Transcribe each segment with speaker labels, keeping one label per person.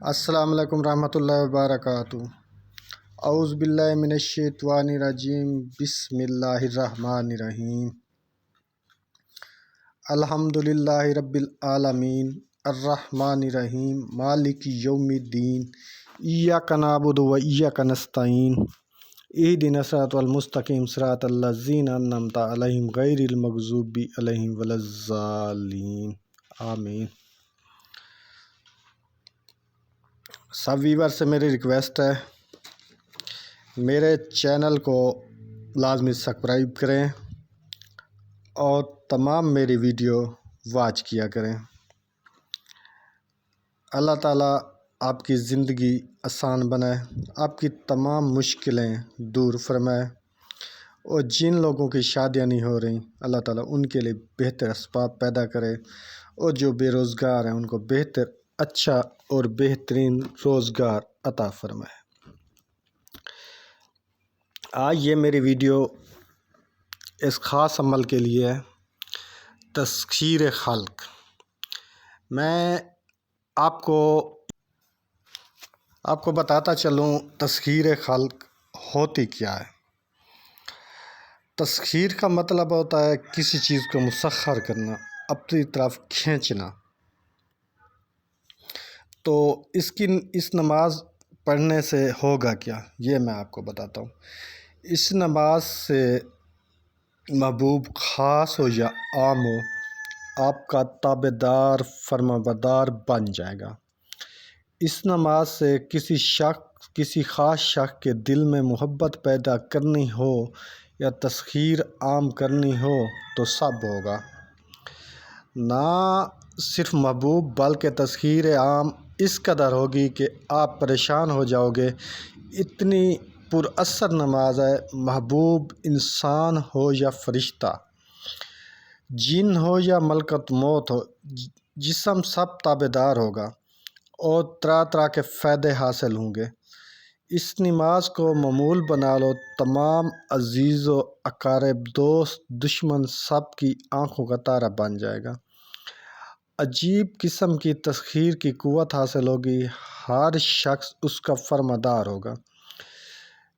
Speaker 1: السلام علیکم ورحمۃ اللہ وبرکاتہ۔ اعوذ باللہ من الشیطان الرجیم، بسم اللہ الرحمن الرحیم۔ الحمد للہ رب العالمین، الرحمن الرحیم، مالک یوم الدین، ایاک نعبد و ایاک نستعین، اہدنا الصراط المستقیم، صراط الذین انعمت علیہم غیر المغضوب علیہم ولا الضالین، آمین۔ سب ویور سے میری ریکویسٹ ہے، میرے چینل کو لازمی سبسکرائب کریں اور تمام میری ویڈیو واچ کیا کریں۔ اللہ تعالیٰ آپ کی زندگی آسان بنائے، آپ کی تمام مشکلیں دور فرمائے، اور جن لوگوں کی شادیاں نہیں ہو رہی اللہ تعالیٰ ان کے لیے بہتر اسباب پیدا کرے، اور جو بے روزگار ہیں ان کو بہتر، اچھا اور بہترین روزگار عطا فرمائے۔ آج یہ میری ویڈیو اس خاص عمل کے لیے ہے، تسخیر خلق۔ میں آپ کو بتاتا چلوں تسخیر خلق ہوتی کیا ہے۔ تسخیر کا مطلب ہوتا ہے کسی چیز کو مسخر کرنا، اپنی طرف کھینچنا۔ تو اس نماز پڑھنے سے ہوگا کیا، یہ میں آپ کو بتاتا ہوں۔ اس نماز سے محبوب خاص ہو یا عام ہو، آپ کا تابع دار فرمانبردار بن جائے گا۔ اس نماز سے کسی خاص شخص کے دل میں محبت پیدا کرنی ہو یا تسخیر عام کرنی ہو تو سب ہوگا۔ نہ صرف محبوب بلکہ تسخیر عام اس قدر ہوگی کہ آپ پریشان ہو جاؤ گے۔ اتنی پر اثر نماز ہے، محبوب انسان ہو یا فرشتہ، جن ہو یا ملکت موت ہو، جسم سب تابع دار ہوگا اور طرح طرح کے فائدے حاصل ہوں گے۔ اس نماز کو معمول بنا لو، تمام عزیز و اقارب، دوست دشمن سب کی آنکھوں کا تارا بن جائے گا۔ عجیب قسم کی تسخیر کی قوت حاصل ہوگی، ہر شخص اس کا فرمانبردار ہوگا،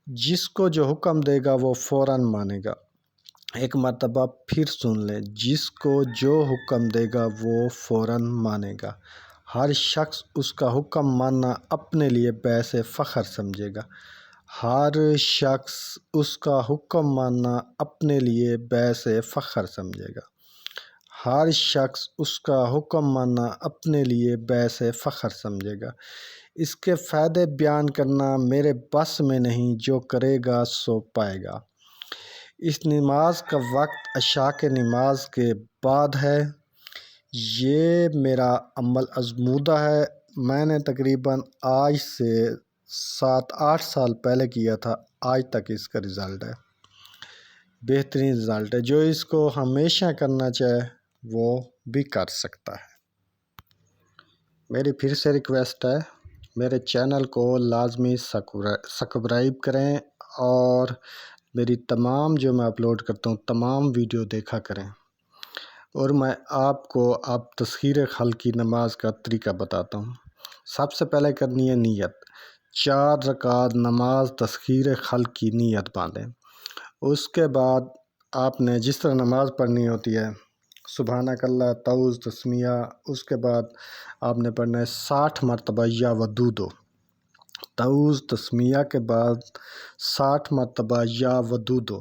Speaker 1: جس کو جو حکم دے گا وہ فوراً مانے گا۔ ایک مرتبہ پھر سن لیں، جس کو جو حکم دے گا وہ فوراً مانے گا۔ ہر شخص اس کا حکم ماننا اپنے لیے باعث فخر سمجھے گا۔ ہر شخص اس کا حکم ماننا اپنے لیے باعث فخر سمجھے گا۔ ہر شخص اس کا حکم ماننا اپنے لیے باعث فخر سمجھے گا۔ اس کے فائدے بیان کرنا میرے بس میں نہیں، جو کرے گا سو پائے گا۔ اس نماز کا وقت عشاء کے نماز کے بعد ہے۔ یہ میرا عمل آزمودہ ہے، میں نے تقریباً آج سے 7-8 سال پہلے کیا تھا، آج تک اس کا رزلٹ ہے، بہترین رزلٹ ہے۔ جو اس کو ہمیشہ کرنا چاہے وہ بھی کر سکتا ہے۔ میری پھر سے ریکویسٹ ہے، میرے چینل کو لازمی سبسکرائب کریں اور میری تمام جو میں اپلوڈ کرتا ہوں تمام ویڈیو دیکھا کریں۔ اور میں آپ کو تسخیر خلق کی نماز کا طریقہ بتاتا ہوں۔ سب سے پہلے کرنی ہے نیت۔ 4 رکعت نماز تسخیر خلق کی نیت باندھیں۔ اس کے بعد آپ نے جس طرح نماز پڑھنی ہوتی ہے، سبحانک اللہ، تعوذ، تسمیہ، اس کے بعد آپ نے پڑھنا ہے 60 مرتبہ یا ودودو۔ تعوذ تسمیہ کے بعد 60 مرتبہ یا ودودو۔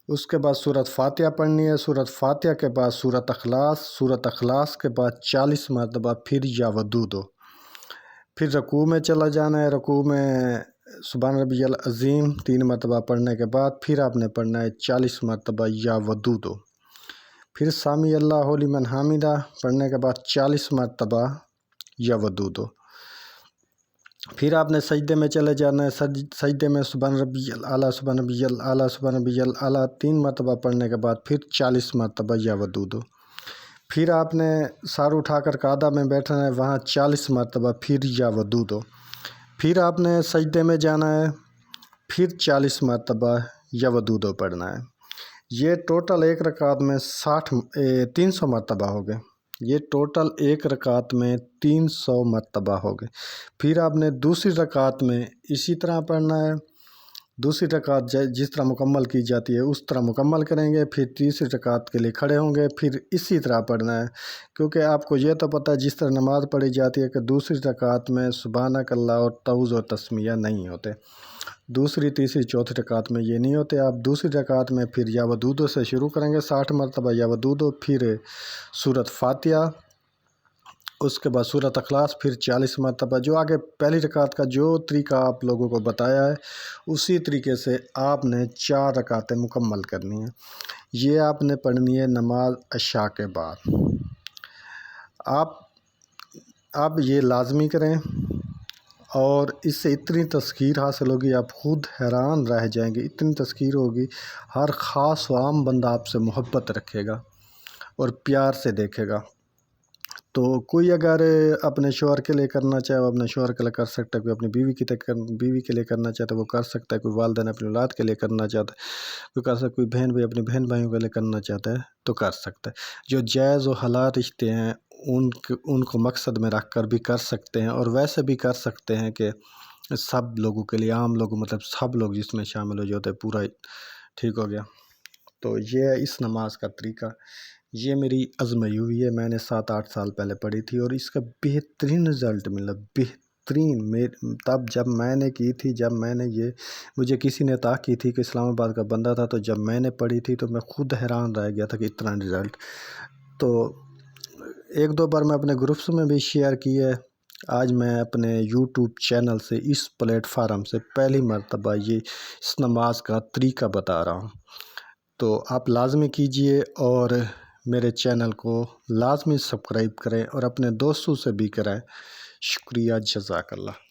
Speaker 1: اس کے بعد سورۃ فاتحہ پڑھنی ہے، سورۃ فاتحہ کے بعد سورۃ اخلاص، سورۃ اخلاص کے بعد 40 مرتبہ پھر یا ودودو۔ پھر رکوع میں چلا جانا ہے، رکوع میں سبحان ربی العظیم 3 مرتبہ پڑھنے کے بعد پھر آپ نے پڑھنا ہے 40 مرتبہ یا ودودو۔ پھر سامی اللہ لمن حمیدہ پڑھنے کے بعد 40 مرتبہ یا ودودو۔ پھر آپ نے سجدے میں چلے جانا ہے، سجدے میں سبحان ربی الاعلیٰ، سبحان ربی الاعلیٰ، سبحان ربی الاعلیٰ 3 مرتبہ پڑھنے کے بعد پھر 40 مرتبہ یا ودودو۔ پھر آپ نے سر اٹھا کر قعدہ میں بیٹھنا ہے، وہاں 40 مرتبہ پھر یا ودودو۔ پھر آپ نے سجدے میں جانا ہے، پھر 40 مرتبہ یا ودودو پڑھنا ہے۔ یہ ٹوٹل ایک رکعت میں 300 مرتبہ ہو گئے، یہ ٹوٹل ایک رکعت میں 300 مرتبہ ہو گئے۔ پھر آپ نے دوسری رکعت میں اسی طرح پڑھنا ہے، دوسری رکعت جس طرح مکمل کی جاتی ہے اس طرح مکمل کریں گے، پھر تیسری رکعت کے لیے کھڑے ہوں گے، پھر اسی طرح پڑھنا ہے، کیونکہ آپ کو یہ تو پتہ ہے جس طرح نماز پڑھی جاتی ہے کہ دوسری رکعت میں سبحانک اللہ اور تعوذ و تسمیہ نہیں ہوتے، دوسری تیسری چوتھی رکعت میں یہ نہیں ہوتے۔ آپ دوسری رکعت میں پھر یا ودودو سے شروع کریں گے 60 مرتبہ یا ودودو، پھر سورۃ فاتحہ، اس کے بعد سورۃ اخلاص، پھر 40 مرتبہ۔ جو آگے پہلی رکعت کا جو طریقہ آپ لوگوں کو بتایا ہے اسی طریقے سے آپ نے 4 رکعتیں مکمل کرنی ہیں۔ یہ آپ نے پڑھنی ہے نماز عشاء کے بعد۔ آپ یہ لازمی کریں، اور اس سے اتنی تذکیر حاصل ہوگی آپ خود حیران رہ جائیں گے، اتنی تذکیر ہوگی، ہر خاص و عام بندہ آپ سے محبت رکھے گا اور پیار سے دیکھے گا۔ تو کوئی اگر اپنے شوہر کے لیے کرنا چاہے وہ اپنے شوہر کے لیے کر سکتا ہے، کوئی اپنی بیوی کے لیے کرنا چاہتا ہے وہ کر سکتا ہے، کوئی والدین اپنی اولاد کے لیے کرنا چاہتا ہے کوئی کر سکتا ہے، کوئی بہن بھائی اپنی بہن بھائیوں کے لیے کرنا چاہتا ہے تو کر سکتا ہے۔ جو جائز و حلال رشتے ہیں ان کو مقصد میں رکھ کر بھی کر سکتے ہیں، اور ویسے بھی کر سکتے ہیں کہ سب لوگوں کے لیے، عام لوگوں مطلب سب لوگ جس میں شامل ہو جاتے ہیں، پورا ٹھیک ہو گیا۔ تو یہ ہے اس نماز کا طریقہ، یہ میری آزمائی ہوئی ہے، میں نے 7-8 سال پہلے پڑھی تھی اور اس کا بہترین رزلٹ ملا، بہترین۔ تب جب میں نے کی تھی، جب میں نے مجھے کسی نے عطا کی تھی کہ اسلام آباد کا بندہ تھا، تو جب میں نے پڑھی تھی تو میں خود حیران رہ گیا تھا کہ اتنا رزلٹ۔ تو 1-2 بار میں اپنے گروپس میں بھی شیئر کی ہے۔ آج میں اپنے یوٹیوب چینل سے اس پلیٹ فارم سے پہلی مرتبہ اس نماز کا طریقہ بتا رہا ہوں، تو آپ لازمی کیجئے اور میرے چینل کو لازمی سبسکرائب کریں اور اپنے دوستوں سے بھی کریں۔ شکریہ، جزاک اللہ۔